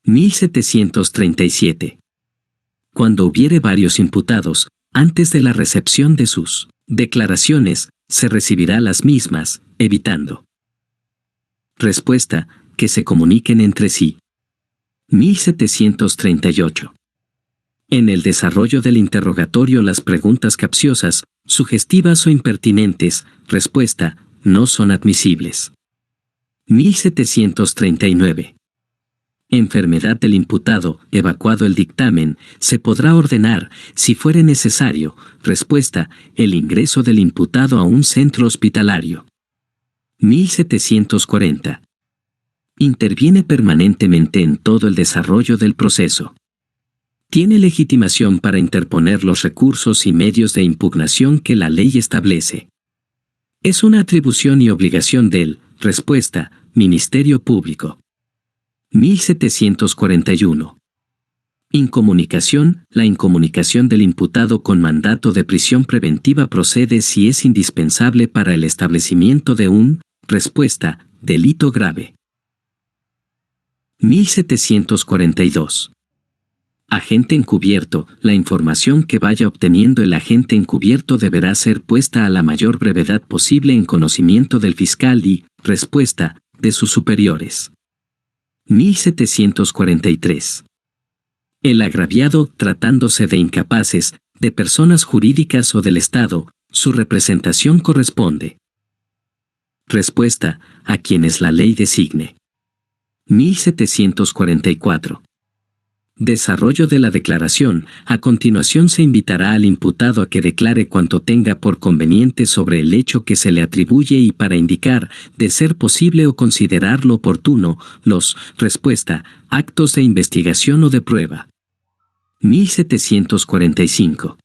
1737. Cuando hubiere varios imputados, antes de la recepción de sus declaraciones, se recibirá las mismas, evitando. Respuesta: que se comuniquen entre sí. 1738. En el desarrollo del interrogatorio las preguntas capciosas, sugestivas o impertinentes, respuesta, no son admisibles. 1739. Enfermedad del imputado, evacuado el dictamen, se podrá ordenar, si fuere necesario, respuesta, el ingreso del imputado a un centro hospitalario. 1740. Interviene permanentemente en todo el desarrollo del proceso. Tiene legitimación para interponer los recursos y medios de impugnación que la ley establece. Es una atribución y obligación del, respuesta, Ministerio Público. 1741. Incomunicación. La incomunicación del imputado con mandato de prisión preventiva procede si es indispensable para el establecimiento de un, respuesta, delito grave. 1742. Agente encubierto. La información que vaya obteniendo el agente encubierto deberá ser puesta a la mayor brevedad posible en conocimiento del fiscal y, respuesta, de sus superiores. 1743. El agraviado, tratándose de incapaces, de personas jurídicas o del Estado, su representación corresponde. Respuesta: a quienes la ley designe. 1744. Desarrollo de la declaración. A continuación se invitará al imputado a que declare cuanto tenga por conveniente sobre el hecho que se le atribuye y para indicar, de ser posible o considerarlo oportuno, los, respuesta, actos de investigación o de prueba. 1745.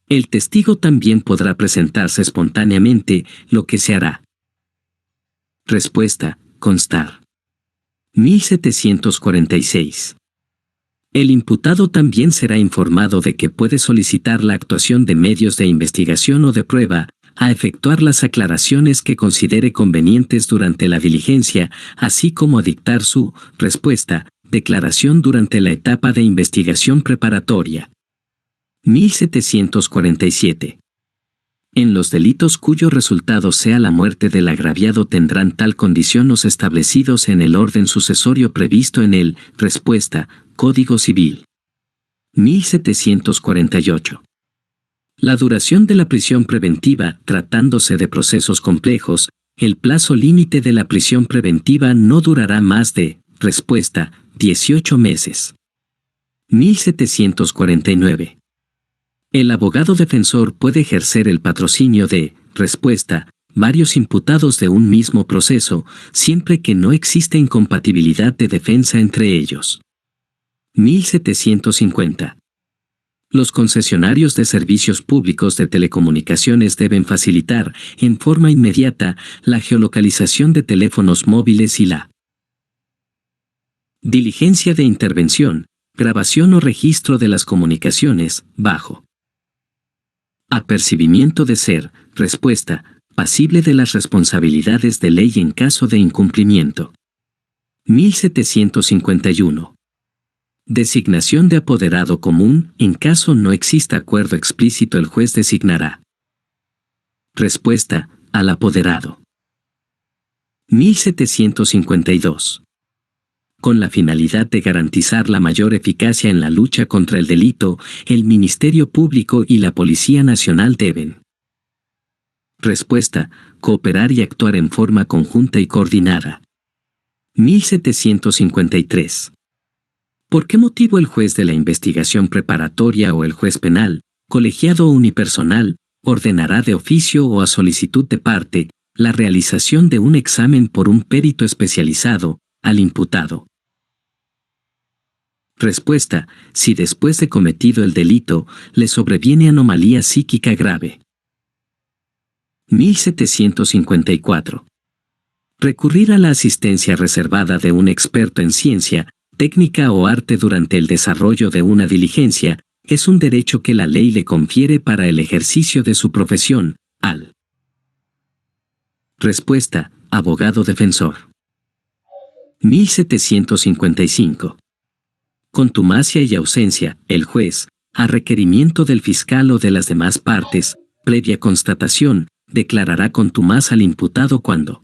El testigo también podrá presentarse espontáneamente, lo que se hará. Respuesta: constar. 1746. El imputado también será informado de que puede solicitar la actuación de medios de investigación o de prueba, a efectuar las aclaraciones que considere convenientes durante la diligencia, así como a dictar su, respuesta, declaración durante la etapa de investigación preparatoria. 1747. En los delitos cuyo resultado sea la muerte del agraviado tendrán tal condición los establecidos en el orden sucesorio previsto en el, respuesta, Código Civil. 1748. La duración de la prisión preventiva. Tratándose de procesos complejos, el plazo límite de la prisión preventiva no durará más de, respuesta, 18 meses. 1749. El abogado defensor puede ejercer el patrocinio de, respuesta, varios imputados de un mismo proceso, siempre que no exista incompatibilidad de defensa entre ellos. 1750. Los concesionarios de servicios públicos de telecomunicaciones deben facilitar, en forma inmediata, la geolocalización de teléfonos móviles y la diligencia de intervención, grabación o registro de las comunicaciones, bajo apercibimiento de ser, respuesta, pasible de las responsabilidades de ley en caso de incumplimiento. 1751. Designación de apoderado común. En caso no exista acuerdo explícito, el juez designará. Respuesta: al apoderado. 1752. Con la finalidad de garantizar la mayor eficacia en la lucha contra el delito, el Ministerio Público y la Policía Nacional deben. Respuesta: cooperar y actuar en forma conjunta y coordinada. 1753. ¿Por qué motivo el juez de la investigación preparatoria o el juez penal, colegiado o unipersonal, ordenará de oficio o a solicitud de parte, la realización de un examen por un perito especializado, al imputado? Respuesta: si después de cometido el delito, le sobreviene anomalía psíquica grave. 1754. Recurrir a la asistencia reservada de un experto en ciencia, técnica o arte durante el desarrollo de una diligencia, es un derecho que la ley le confiere para el ejercicio de su profesión, al. Respuesta: abogado defensor. 1755. Contumacia y ausencia, el juez, a requerimiento del fiscal o de las demás partes, previa constatación, declarará contumaz al imputado cuando.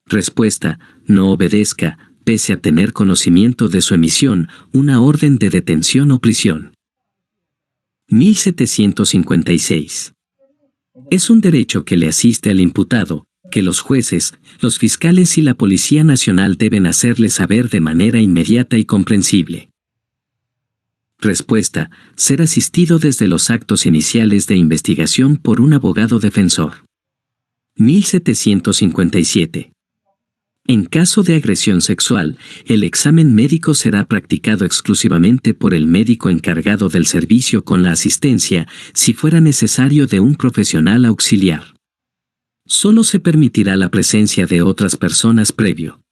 Respuesta: no obedezca, pese a tener conocimiento de su emisión, una orden de detención o prisión. 1756. Es un derecho que le asiste al imputado, que los jueces, los fiscales y la Policía Nacional deben hacerle saber de manera inmediata y comprensible. Respuesta: ser asistido desde los actos iniciales de investigación por un abogado defensor. 1757. En caso de agresión sexual, el examen médico será practicado exclusivamente por el médico encargado del servicio con la asistencia, si fuera necesario, de un profesional auxiliar. Solo se permitirá la presencia de otras personas previo.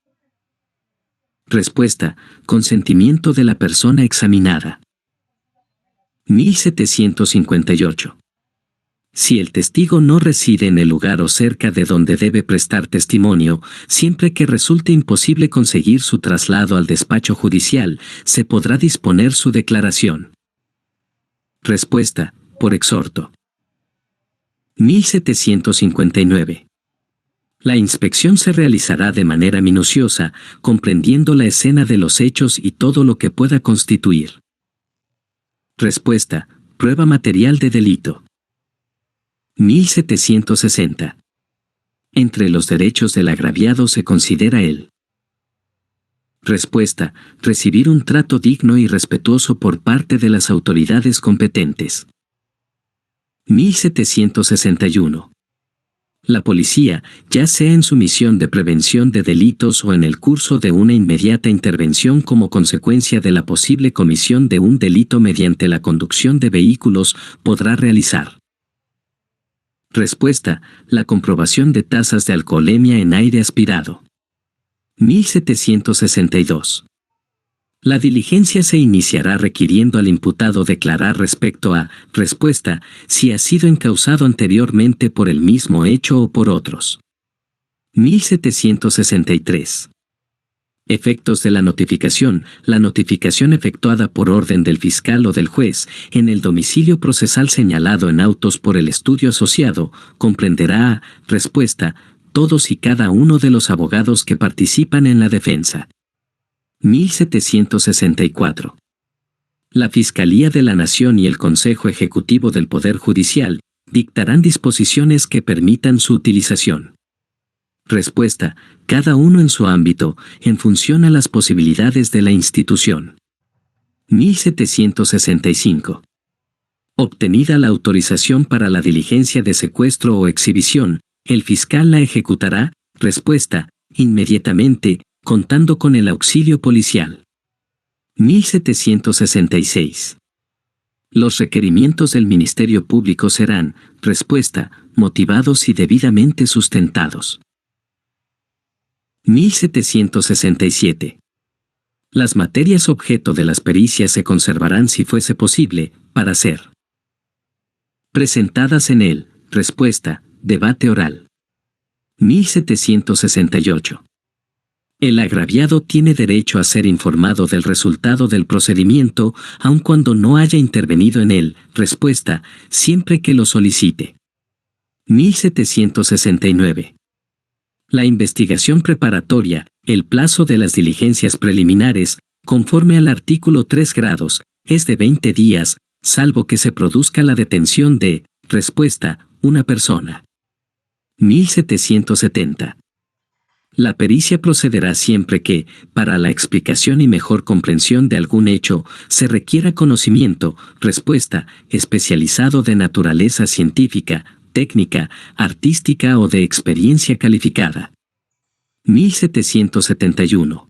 Respuesta: consentimiento de la persona examinada. 1758. Si el testigo no reside en el lugar o cerca de donde debe prestar testimonio, siempre que resulte imposible conseguir su traslado al despacho judicial, se podrá disponer su declaración. Respuesta: por exhorto. 1759. La inspección se realizará de manera minuciosa, comprendiendo la escena de los hechos y todo lo que pueda constituir. Respuesta: prueba material de delito. 1760. Entre los derechos del agraviado se considera el. Respuesta: recibir un trato digno y respetuoso por parte de las autoridades competentes. 1761. La policía, ya sea en su misión de prevención de delitos o en el curso de una inmediata intervención como consecuencia de la posible comisión de un delito mediante la conducción de vehículos, podrá realizar. Respuesta: la comprobación de tasas de alcoholemia en aire aspirado. 1762. La diligencia se iniciará requiriendo al imputado declarar respecto a. Respuesta: si ha sido encausado anteriormente por el mismo hecho o por otros. 1763. Efectos de la notificación. La notificación efectuada por orden del fiscal o del juez, en el domicilio procesal señalado en autos por el estudio asociado, comprenderá a. Respuesta: todos y cada uno de los abogados que participan en la defensa. 1764. La Fiscalía de la Nación y el Consejo Ejecutivo del Poder Judicial dictarán disposiciones que permitan su utilización. Respuesta: cada uno en su ámbito, en función a las posibilidades de la institución. 1765. Obtenida la autorización para la diligencia de secuestro o exhibición, el fiscal la ejecutará. Respuesta: inmediatamente, contando con el auxilio policial. 1766. Los requerimientos del Ministerio Público serán. Respuesta: motivados y debidamente sustentados. 1767. Las materias objeto de las pericias se conservarán si fuese posible, para ser presentadas en el. Respuesta: debate oral. 1768. El agraviado tiene derecho a ser informado del resultado del procedimiento, aun cuando no haya intervenido en él. Respuesta: siempre que lo solicite. 1769. La investigación preparatoria, el plazo de las diligencias preliminares, conforme al artículo 3 grados, es de 20 días, salvo que se produzca la detención de. Respuesta: una persona. 1770. La pericia procederá siempre que, para la explicación y mejor comprensión de algún hecho, se requiera conocimiento. Respuesta: especializado de naturaleza científica, técnica, artística o de experiencia calificada. 1771.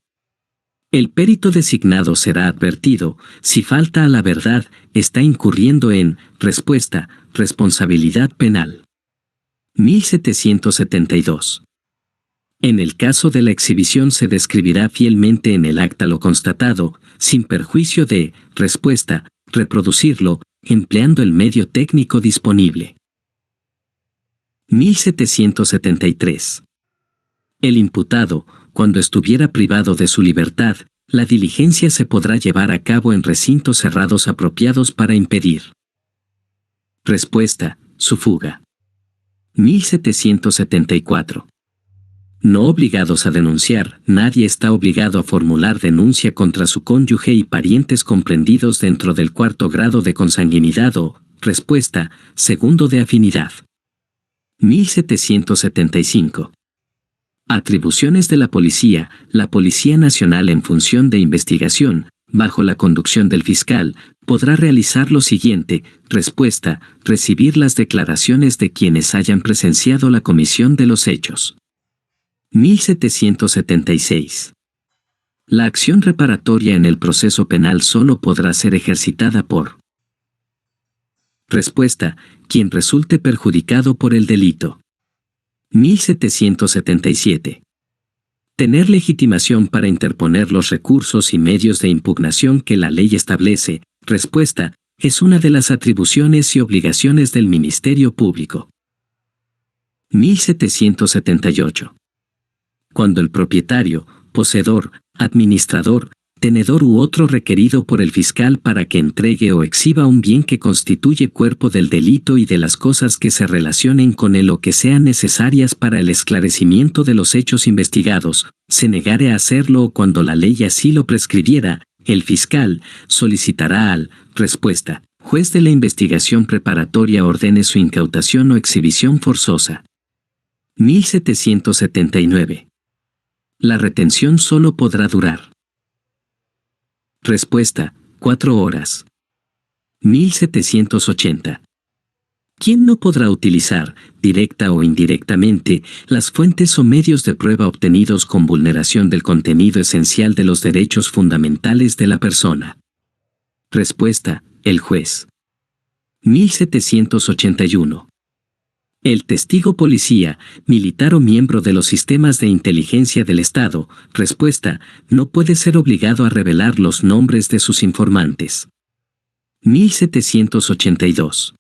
El perito designado será advertido, si falta a la verdad, está incurriendo en. Respuesta: responsabilidad penal. 1772. En el caso de la exhibición se describirá fielmente en el acta lo constatado, sin perjuicio de. Respuesta: reproducirlo, empleando el medio técnico disponible. 1773. El imputado, cuando estuviera privado de su libertad, La diligencia se podrá llevar a cabo en recintos cerrados apropiados para impedir. Respuesta: su fuga. 1774. No obligados a denunciar, nadie está obligado a formular denuncia contra su cónyuge y parientes comprendidos dentro del cuarto grado de consanguinidad o, respuesta, segundo de afinidad. 1775. Atribuciones de la Policía Nacional en función de investigación, bajo la conducción del fiscal, podrá realizar lo siguiente: respuesta, recibir las declaraciones de quienes hayan presenciado la comisión de los hechos. 1776. La acción reparatoria en el proceso penal solo podrá ser ejercitada por. Respuesta, quien resulte perjudicado por el delito. 1777. Tener legitimación para interponer los recursos y medios de impugnación que la ley establece. Respuesta, es una de las atribuciones y obligaciones del Ministerio Público. 1778. Cuando el propietario, poseedor, administrador, tenedor u otro requerido por el fiscal para que entregue o exhiba un bien que constituye cuerpo del delito y de las cosas que se relacionen con él o que sean necesarias para el esclarecimiento de los hechos investigados, se negare a hacerlo o cuando la ley así lo prescribiera, el fiscal solicitará al, respuesta, juez de la investigación preparatoria ordene su incautación o exhibición forzosa. 1779. La retención solo podrá durar. Respuesta: 4 horas. 1780. ¿Quién no podrá utilizar, directa o indirectamente, las fuentes o medios de prueba obtenidos con vulneración del contenido esencial de los derechos fundamentales de la persona? Respuesta: el juez. 1781. El testigo policía, militar o miembro de los sistemas de inteligencia del Estado, respuesta, no puede ser obligado a revelar los nombres de sus informantes. 1782.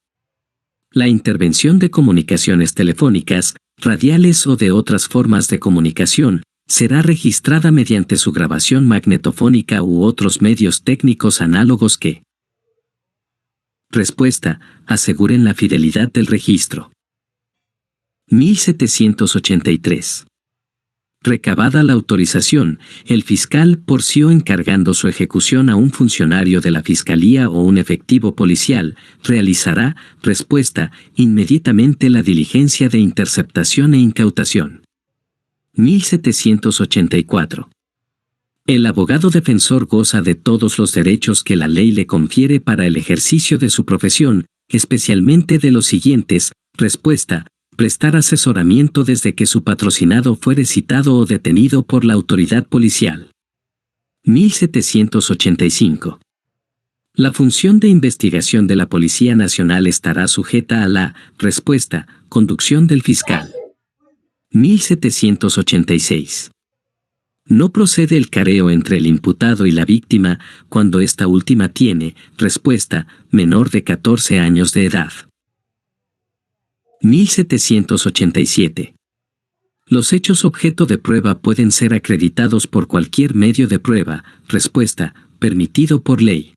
La intervención de comunicaciones telefónicas, radiales o de otras formas de comunicación, será registrada mediante su grabación magnetofónica u otros medios técnicos análogos que. Respuesta, aseguren la fidelidad del registro. 1783. Recabada la autorización, el fiscal por sí o encargando su ejecución a un funcionario de la Fiscalía o un efectivo policial, realizará, respuesta, inmediatamente la diligencia de interceptación e incautación. 1784. El abogado defensor goza de todos los derechos que la ley le confiere para el ejercicio de su profesión, especialmente de los siguientes: respuesta, prestar asesoramiento desde que su patrocinado fuere citado o detenido por la autoridad policial. 1785. La función de investigación de la Policía Nacional estará sujeta a la, respuesta, conducción del fiscal. 1786. No procede el careo entre el imputado y la víctima cuando esta última tiene, respuesta, menor de 14 años de edad. 1787. Los hechos objeto de prueba pueden ser acreditados por cualquier medio de prueba, respuesta, permitido por ley.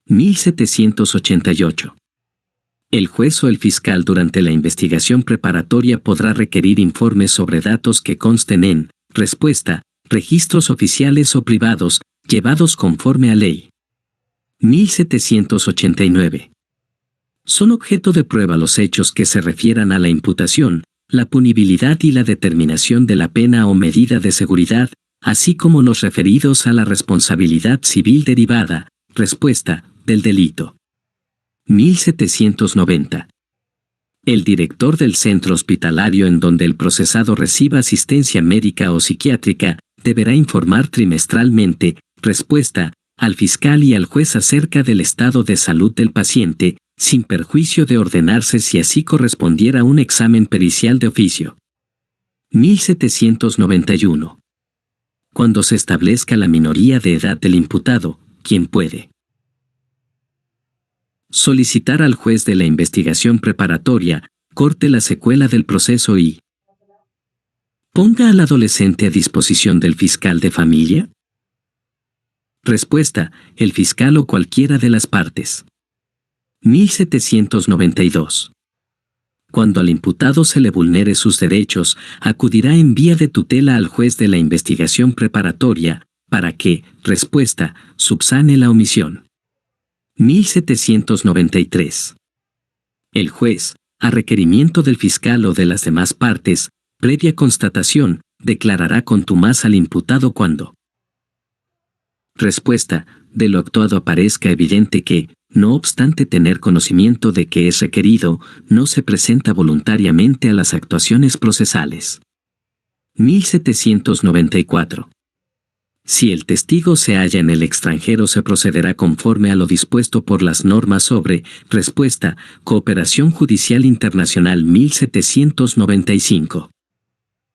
1788. El juez o el fiscal durante la investigación preparatoria podrá requerir informes sobre datos que consten en, respuesta, registros oficiales o privados, llevados conforme a ley. 1789. Son objeto de prueba los hechos que se refieran a la imputación, la punibilidad y la determinación de la pena o medida de seguridad, así como los referidos a la responsabilidad civil derivada, respuesta, del delito. 1790. El director del centro hospitalario en donde el procesado reciba asistencia médica o psiquiátrica, deberá informar trimestralmente, respuesta, al fiscal y al juez acerca del estado de salud del paciente, sin perjuicio de ordenarse si así correspondiera un examen pericial de oficio. 1791. Cuando se establezca la minoría de edad del imputado, ¿quién puede solicitar al juez de la investigación preparatoria, corte la secuela del proceso y ponga al adolescente a disposición del fiscal de familia? Respuesta: el fiscal o cualquiera de las partes. 1792. Cuando al imputado se le vulnere sus derechos, acudirá en vía de tutela al juez de la investigación preparatoria, para que, respuesta, subsane la omisión. 1793. El juez, a requerimiento del fiscal o de las demás partes, previa constatación, declarará contumaz al imputado cuando. Respuesta: de lo actuado aparezca evidente que, no obstante tener conocimiento de que es requerido, no se presenta voluntariamente a las actuaciones procesales. 1794. Si el testigo se halla en el extranjero, se procederá conforme a lo dispuesto por las normas sobre, respuesta, cooperación judicial internacional 1795.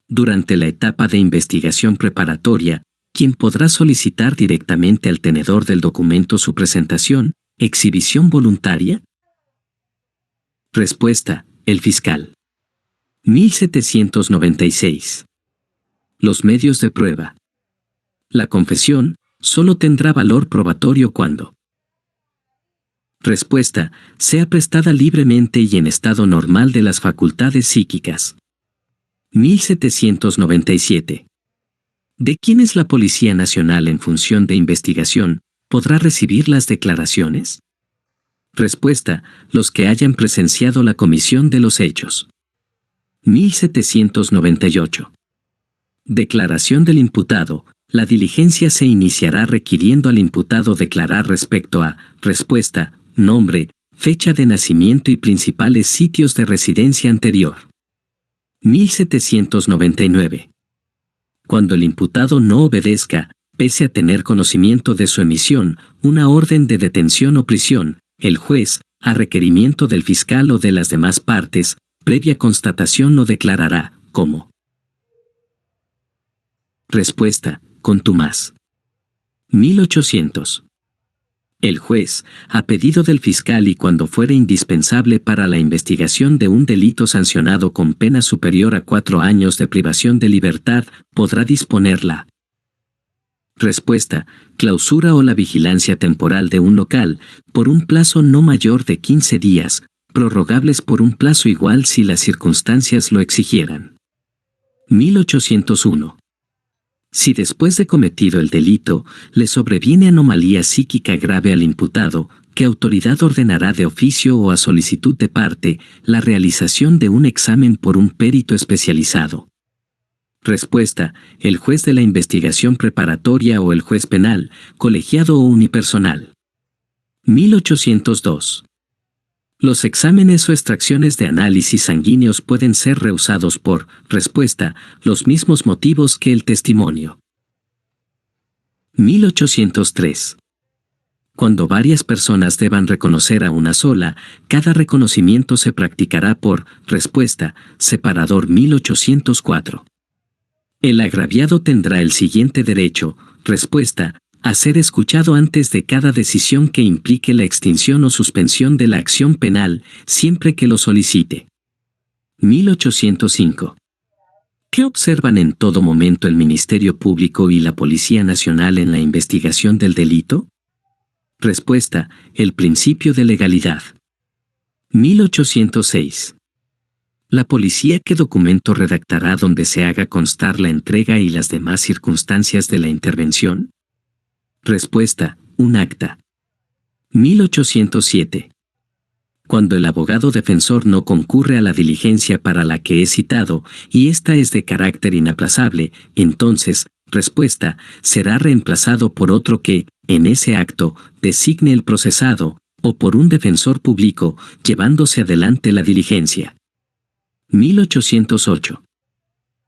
Durante la etapa de investigación preparatoria, quien podrá solicitar directamente al tenedor del documento su presentación, exhibición voluntaria? Respuesta: el fiscal. 1796. Los medios de prueba. La confesión solo tendrá valor probatorio cuando. Respuesta: sea prestada libremente y en estado normal de las facultades psíquicas. 1797. ¿De quién es la Policía Nacional en función de investigación? ¿Podrá recibir las declaraciones? Respuesta: los que hayan presenciado la comisión de los hechos. 1798. Declaración del imputado. La diligencia se iniciará requiriendo al imputado declarar respecto a, respuesta, nombre, fecha de nacimiento y principales sitios de residencia anterior. 1799. Cuando el imputado no obedezca, pese a tener conocimiento de su emisión, una orden de detención o prisión, el juez, a requerimiento del fiscal o de las demás partes, previa constatación lo declarará como. Respuesta: contumaz. 1800. El juez, a pedido del fiscal y cuando fuere indispensable para la investigación de un delito sancionado con pena superior a 4 años de privación de libertad, podrá disponerla. Respuesta: clausura o la vigilancia temporal de un local, por un plazo no mayor de 15 días, prorrogables por un plazo igual si las circunstancias lo exigieran. 1801. Si después de cometido el delito, le sobreviene anomalía psíquica grave al imputado, ¿qué autoridad ordenará de oficio o a solicitud de parte la realización de un examen por un perito especializado? Respuesta: el juez de la investigación preparatoria o el juez penal, colegiado o unipersonal. 1802. Los exámenes o extracciones de análisis sanguíneos pueden ser rehusados por, respuesta, los mismos motivos que el testimonio. 1803. Cuando varias personas deban reconocer a una sola, cada reconocimiento se practicará por, respuesta, separador 1804. El agraviado tendrá el siguiente derecho, respuesta, a ser escuchado antes de cada decisión que implique la extinción o suspensión de la acción penal, siempre que lo solicite. 1805. ¿Qué observan en todo momento el Ministerio Público y la Policía Nacional en la investigación del delito? Respuesta: el principio de legalidad. 1806. ¿La policía qué documento redactará donde se haga constar la entrega y las demás circunstancias de la intervención? Respuesta: un acta. 1807. Cuando el abogado defensor no concurre a la diligencia para la que es citado, y ésta es de carácter inaplazable, entonces, respuesta, será reemplazado por otro que, en ese acto, designe el procesado, o por un defensor público, llevándose adelante la diligencia. 1808.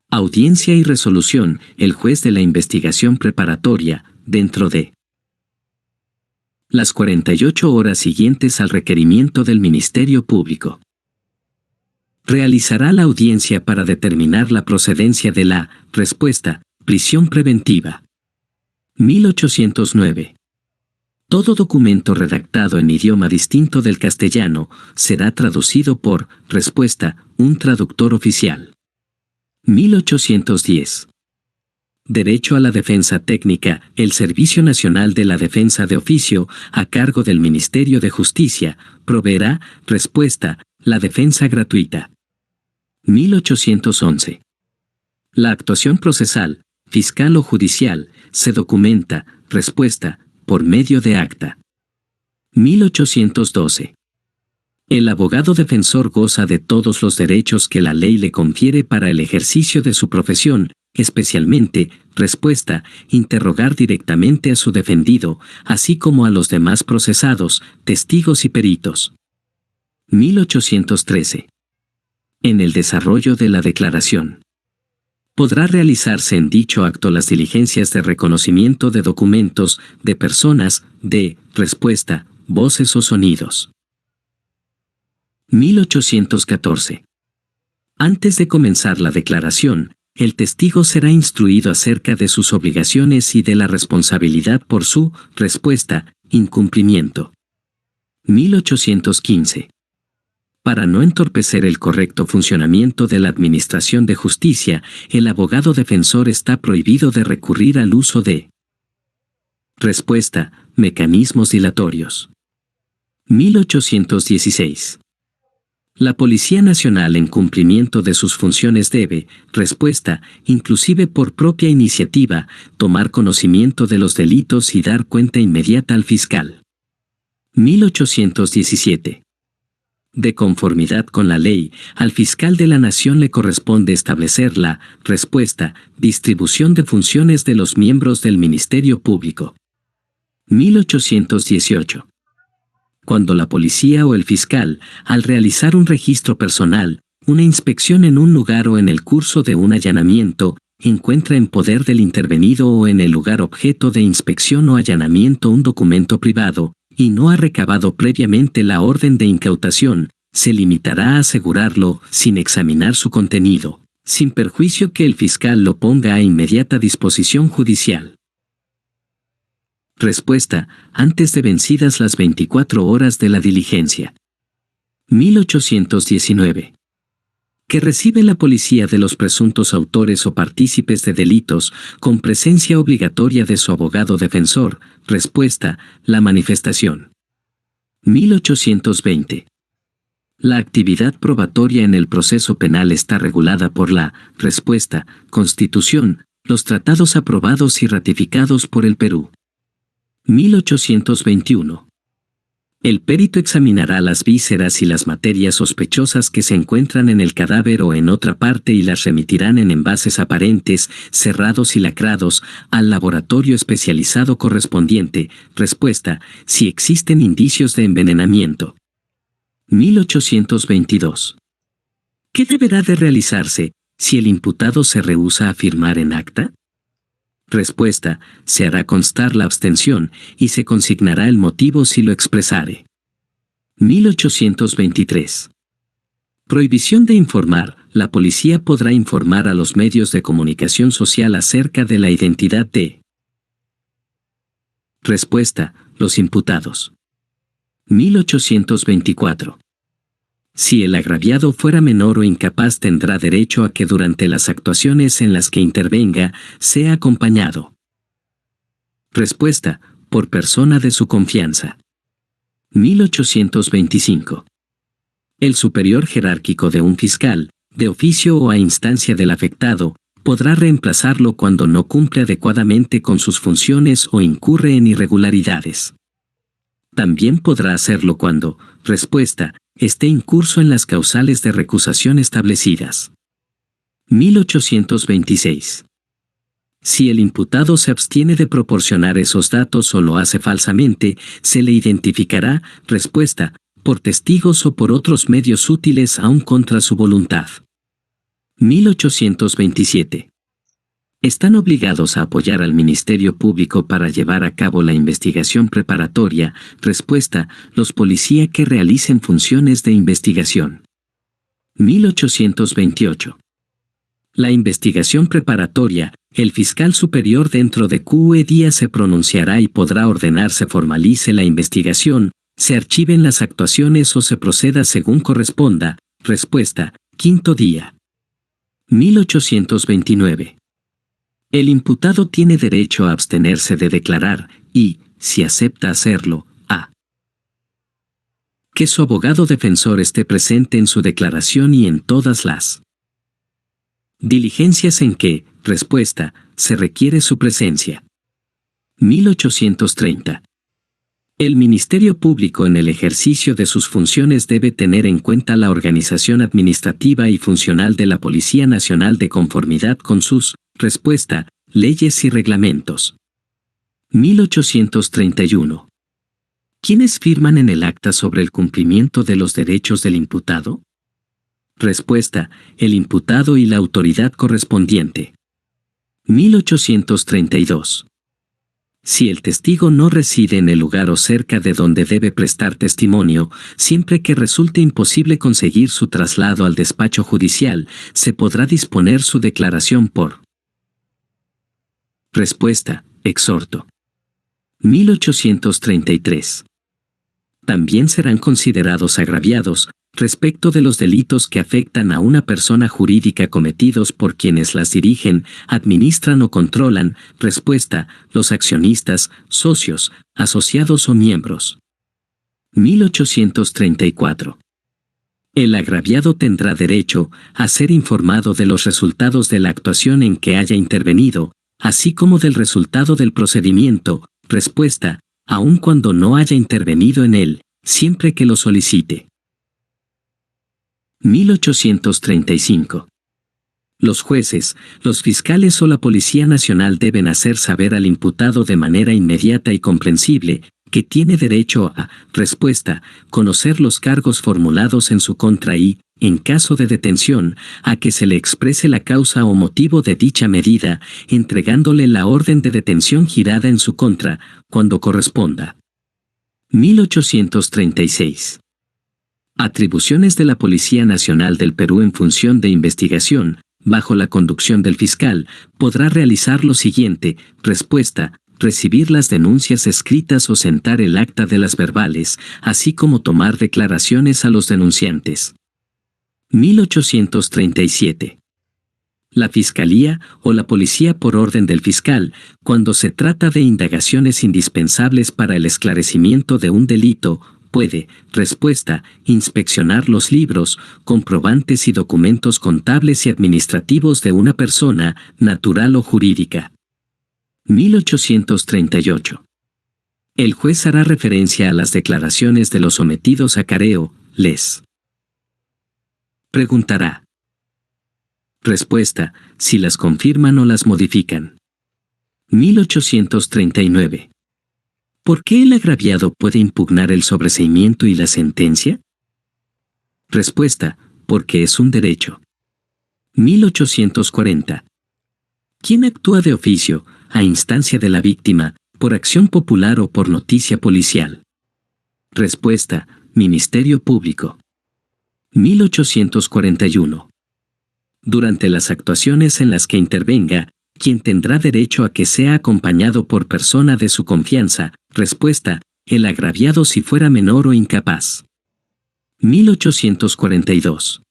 Audiencia y resolución. El juez de la investigación preparatoria, dentro de las 48 horas siguientes al requerimiento del Ministerio Público, realizará la audiencia para determinar la procedencia de la, respuesta, prisión preventiva. 1809. Todo documento redactado en idioma distinto del castellano será traducido por, respuesta, un traductor oficial. 1810. Derecho a la defensa técnica. El Servicio Nacional de la Defensa de Oficio, a cargo del Ministerio de Justicia, proveerá, respuesta, la defensa gratuita. 1811. La actuación procesal, fiscal o judicial, se documenta, respuesta, por medio de acta. 1812. El abogado defensor goza de todos los derechos que la ley le confiere para el ejercicio de su profesión, especialmente, respuesta, interrogar directamente a su defendido, así como a los demás procesados, testigos y peritos. 1813. En el desarrollo de la declaración. Podrá realizarse en dicho acto las diligencias de reconocimiento de documentos, de personas, de, respuesta, voces o sonidos. 1814. Antes de comenzar la declaración, el testigo será instruido acerca de sus obligaciones y de la responsabilidad por su, respuesta, incumplimiento. 1815. Para no entorpecer el correcto funcionamiento de la Administración de Justicia, el abogado defensor está prohibido de recurrir al uso de respuesta, mecanismos dilatorios. 1816. La Policía Nacional en cumplimiento de sus funciones debe, respuesta, inclusive por propia iniciativa, tomar conocimiento de los delitos y dar cuenta inmediata al fiscal. 1817. De conformidad con la ley, al fiscal de la Nación le corresponde establecer la, respuesta, distribución de funciones de los miembros del Ministerio Público. 1818. Cuando la policía o el fiscal, al realizar un registro personal, una inspección en un lugar o en el curso de un allanamiento, encuentra en poder del intervenido o en el lugar objeto de inspección o allanamiento un documento privado, y no ha recabado previamente la orden de incautación, se limitará a asegurarlo, sin examinar su contenido, sin perjuicio que el fiscal lo ponga a inmediata disposición judicial. Respuesta, antes de vencidas las 24 horas de la diligencia. 1819. Que recibe la policía de los presuntos autores o partícipes de delitos, con presencia obligatoria de su abogado defensor, respuesta, la manifestación. 1820. La actividad probatoria en el proceso penal está regulada por la, respuesta, Constitución, los tratados aprobados y ratificados por el Perú. 1821. El perito examinará las vísceras y las materias sospechosas que se encuentran en el cadáver o en otra parte y las remitirán en envases aparentes, cerrados y lacrados, al laboratorio especializado correspondiente, respuesta, si existen indicios de envenenamiento. 1822. ¿Qué deberá de realizarse, si el imputado se rehúsa a firmar en acta? Respuesta, se hará constar la abstención, y se consignará el motivo si lo expresare. 1823. Prohibición de informar. La policía podrá informar a los medios de comunicación social acerca de la identidad de. Respuesta, los imputados. 1824. Si el agraviado fuera menor o incapaz tendrá derecho a que durante las actuaciones en las que intervenga, sea acompañado. Respuesta, por persona de su confianza. 1825. El superior jerárquico de un fiscal, de oficio o a instancia del afectado, podrá reemplazarlo cuando no cumple adecuadamente con sus funciones o incurre en irregularidades. También podrá hacerlo cuando, respuesta, esté incurso en las causales de recusación establecidas. 1826. Si el imputado se abstiene de proporcionar esos datos o lo hace falsamente, se le identificará, respuesta, por testigos o por otros medios útiles aun contra su voluntad. 1827. Están obligados a apoyar al Ministerio Público para llevar a cabo la investigación preparatoria, respuesta, los policías que realicen funciones de investigación. 1828. La investigación preparatoria, el fiscal superior dentro de 15 días se pronunciará y podrá ordenar se formalice la investigación, se archiven las actuaciones o se proceda según corresponda, respuesta, 5º día. 1829. El imputado tiene derecho a abstenerse de declarar y, si acepta hacerlo, a que su abogado defensor esté presente en su declaración y en todas las diligencias en que, respuesta, se requiere su presencia. 1830. El Ministerio Público en el ejercicio de sus funciones debe tener en cuenta la organización administrativa y funcional de la Policía Nacional de conformidad con sus, respuesta, leyes y reglamentos. 1831. ¿Quiénes firman en el acta sobre el cumplimiento de los derechos del imputado? Respuesta, el imputado y la autoridad correspondiente. 1832. Si el testigo no reside en el lugar o cerca de donde debe prestar testimonio, siempre que resulte imposible conseguir su traslado al despacho judicial, se podrá disponer su declaración por respuesta, exhorto. 1833. También serán considerados agraviados, respecto de los delitos que afectan a una persona jurídica cometidos por quienes las dirigen, administran o controlan, respuesta, los accionistas, socios, asociados o miembros. 1834. El agraviado tendrá derecho a ser informado de los resultados de la actuación en que haya intervenido, así como del resultado del procedimiento, respuesta, aun cuando no haya intervenido en él, siempre que lo solicite. 1835. Los jueces, los fiscales o la Policía Nacional deben hacer saber al imputado de manera inmediata y comprensible que tiene derecho a, respuesta, conocer los cargos formulados en su contra y, en caso de detención, a que se le exprese la causa o motivo de dicha medida, entregándole la orden de detención girada en su contra, cuando corresponda. 1836. Atribuciones de la Policía Nacional del Perú en función de investigación, bajo la conducción del fiscal, podrá realizar lo siguiente, respuesta, recibir las denuncias escritas o sentar el acta de las verbales, así como tomar declaraciones a los denunciantes. 1837. La Fiscalía o la Policía por orden del fiscal, cuando se trata de indagaciones indispensables para el esclarecimiento de un delito, puede, respuesta, inspeccionar los libros, comprobantes y documentos contables y administrativos de una persona, natural o jurídica. 1838. El juez hará referencia a las declaraciones de los sometidos a careo, les preguntará. Respuesta, si las confirman o las modifican. 1839. ¿Por qué el agraviado puede impugnar el sobreseimiento y la sentencia? Respuesta, porque es un derecho. 1840. ¿Quién actúa de oficio, a instancia de la víctima, por acción popular o por noticia policial? Respuesta, Ministerio Público. 1841. Durante las actuaciones en las que intervenga, quien tendrá derecho a que sea acompañado por persona de su confianza, respuesta, el agraviado si fuera menor o incapaz. 1842.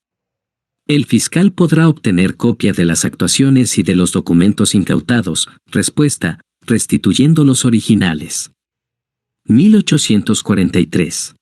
El fiscal podrá obtener copia de las actuaciones y de los documentos incautados, respuesta, restituyendo los originales. 1843.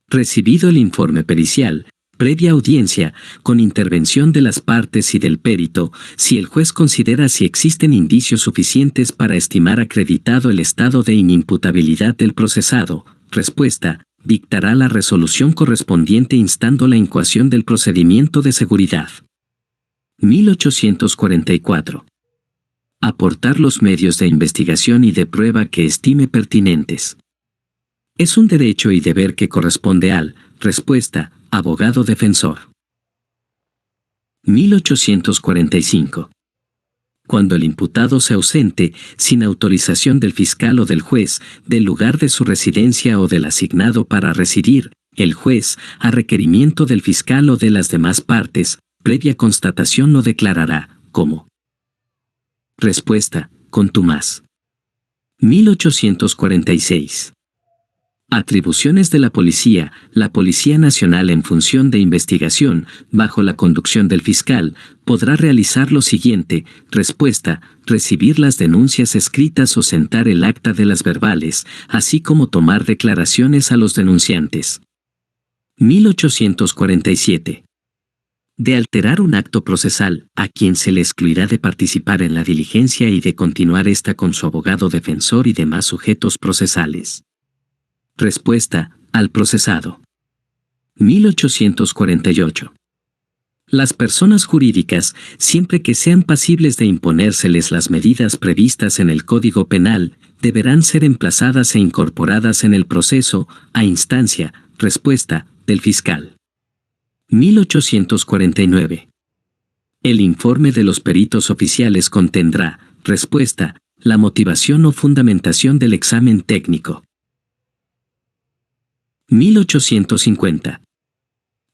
Recibido el informe pericial, previa audiencia, con intervención de las partes y del perito, si el juez considera si existen indicios suficientes para estimar acreditado el estado de inimputabilidad del procesado, respuesta, dictará la resolución correspondiente instando la incoación del procedimiento de seguridad. 1844. Aportar los medios de investigación y de prueba que estime pertinentes. Es un derecho y deber que corresponde al, respuesta, abogado defensor. 1845. Cuando el imputado se ausente, sin autorización del fiscal o del juez, del lugar de su residencia o del asignado para residir, el juez, a requerimiento del fiscal o de las demás partes, previa constatación lo declarará, como respuesta, contumaz. 1846. Atribuciones de la Policía Nacional en función de investigación, bajo la conducción del fiscal, podrá realizar lo siguiente: respuesta, recibir las denuncias escritas o sentar el acta de las verbales, así como tomar declaraciones a los denunciantes. 1847. De alterar un acto procesal, a quien se le excluirá de participar en la diligencia y de continuar esta con su abogado defensor y demás sujetos procesales. Respuesta, al procesado. 1848. Las personas jurídicas, siempre que sean pasibles de imponérseles las medidas previstas en el Código Penal, deberán ser emplazadas e incorporadas en el proceso, a instancia, respuesta, del fiscal. 1849. El informe de los peritos oficiales contendrá, respuesta, la motivación o fundamentación del examen técnico. 1850.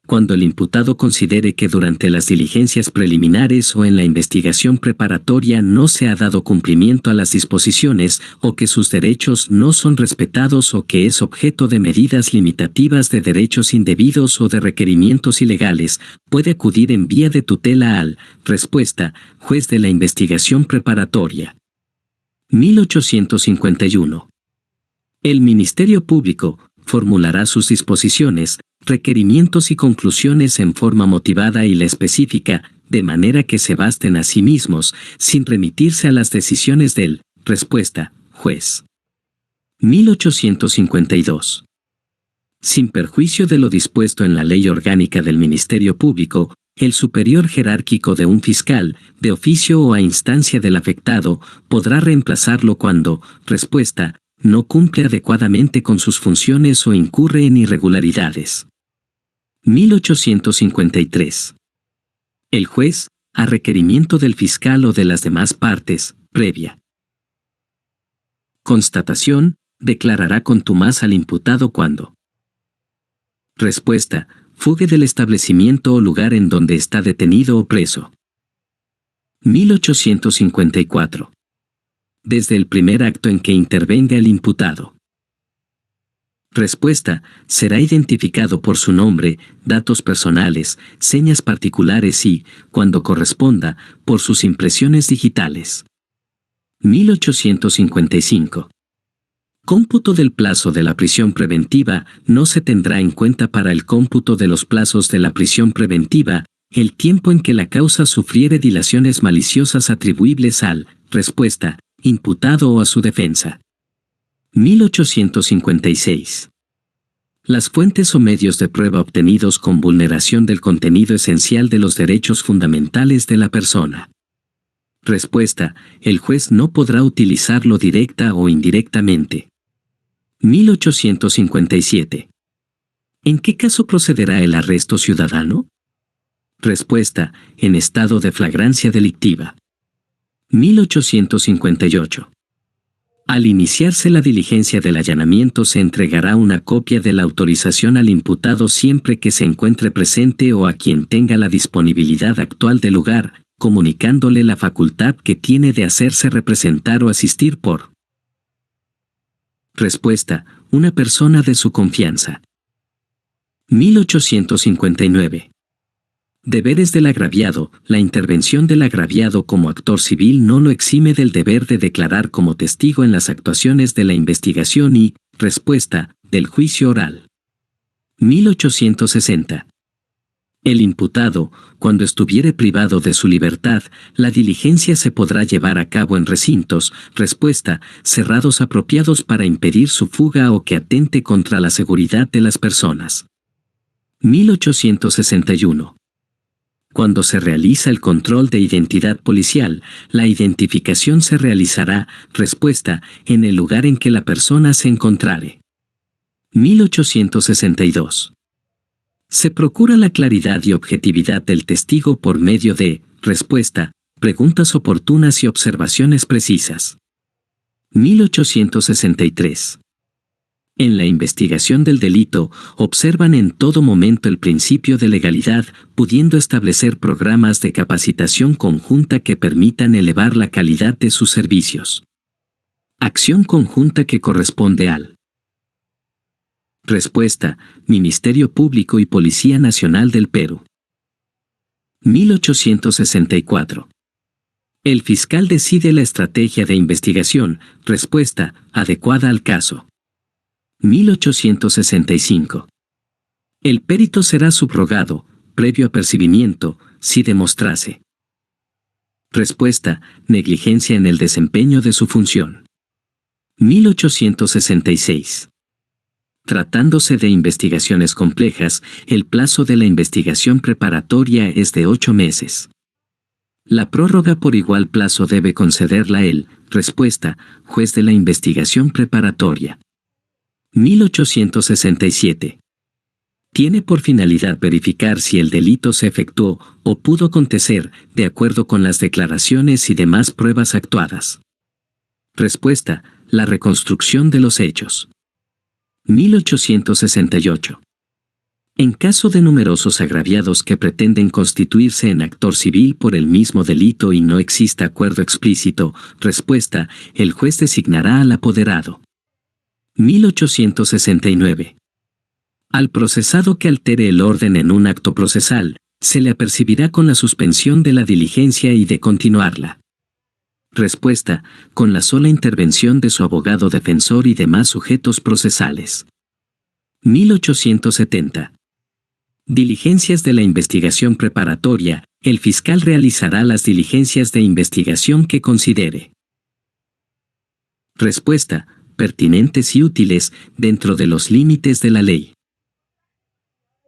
Cuando el imputado considere que durante las diligencias preliminares o en la investigación preparatoria no se ha dado cumplimiento a las disposiciones o que sus derechos no son respetados o que es objeto de medidas limitativas de derechos indebidos o de requerimientos ilegales, puede acudir en vía de tutela al, respuesta, juez de la investigación preparatoria. 1851. El Ministerio Público formulará sus disposiciones, requerimientos y conclusiones en forma motivada y la específica, de manera que se basten a sí mismos, sin remitirse a las decisiones del, respuesta, juez. 1852. Sin perjuicio de lo dispuesto en la Ley Orgánica del Ministerio Público, el superior jerárquico de un fiscal, de oficio o a instancia del afectado, podrá reemplazarlo cuando, respuesta, no cumple adecuadamente con sus funciones o incurre en irregularidades. 1853. El juez, a requerimiento del fiscal o de las demás partes, previa constatación, declarará contumaz al imputado cuando. Respuesta, fugue del establecimiento o lugar en donde está detenido o preso. 1854. Desde el primer acto en que intervenga el imputado. Respuesta, será identificado por su nombre, datos personales, señas particulares y, cuando corresponda, por sus impresiones digitales. 1855. Cómputo del plazo de la prisión preventiva. No se tendrá en cuenta para el cómputo de los plazos de la prisión preventiva el tiempo en que la causa sufriere dilaciones maliciosas atribuibles al, respuesta, imputado o a su defensa. 1856. Las fuentes o medios de prueba obtenidos con vulneración del contenido esencial de los derechos fundamentales de la persona. Respuesta, el juez no podrá utilizarlo directa o indirectamente. 1857. ¿En qué caso procederá el arresto ciudadano? Respuesta, en estado de flagrancia delictiva. 1858. Al iniciarse la diligencia del allanamiento se entregará una copia de la autorización al imputado siempre que se encuentre presente o a quien tenga la disponibilidad actual del lugar, comunicándole la facultad que tiene de hacerse representar o asistir por. Respuesta, una persona de su confianza. 1859. Deberes del agraviado. La intervención del agraviado como actor civil no lo exime del deber de declarar como testigo en las actuaciones de la investigación y, respuesta, del juicio oral. 1860. El imputado, cuando estuviere privado de su libertad, la diligencia se podrá llevar a cabo en recintos, respuesta, cerrados apropiados para impedir su fuga o que atente contra la seguridad de las personas. 1861. Cuando se realiza el control de identidad policial, la identificación se realizará, respuesta, en el lugar en que la persona se encontrare. 1862. Se procura la claridad y objetividad del testigo por medio de, respuesta, preguntas oportunas y observaciones precisas. 1863. En la investigación del delito, observan en todo momento el principio de legalidad, pudiendo establecer programas de capacitación conjunta que permitan elevar la calidad de sus servicios. Acción conjunta que corresponde al Respuesta: Ministerio Público y Policía Nacional del Perú. 1864. El fiscal decide la estrategia de investigación. Respuesta: adecuada al caso. 1865. El perito será subrogado, previo apercibimiento, si demostrase. Respuesta: negligencia en el desempeño de su función. 1866. Tratándose de investigaciones complejas, el plazo de la investigación preparatoria es de 8 meses. La prórroga por igual plazo debe concederla el, respuesta, juez de la investigación preparatoria. 1867. Tiene por finalidad verificar si el delito se efectuó o pudo acontecer de acuerdo con las declaraciones y demás pruebas actuadas. Respuesta: la reconstrucción de los hechos. 1868. En caso de numerosos agraviados que pretenden constituirse en actor civil por el mismo delito y no exista acuerdo explícito, respuesta: el juez designará al apoderado. 1869. Al procesado que altere el orden en un acto procesal, se le apercibirá con la suspensión de la diligencia y de continuarla. Respuesta: con la sola intervención de su abogado defensor y demás sujetos procesales. 1870. Diligencias de la investigación preparatoria. El fiscal realizará las diligencias de investigación que considere. Respuesta: pertinentes y útiles, dentro de los límites de la ley.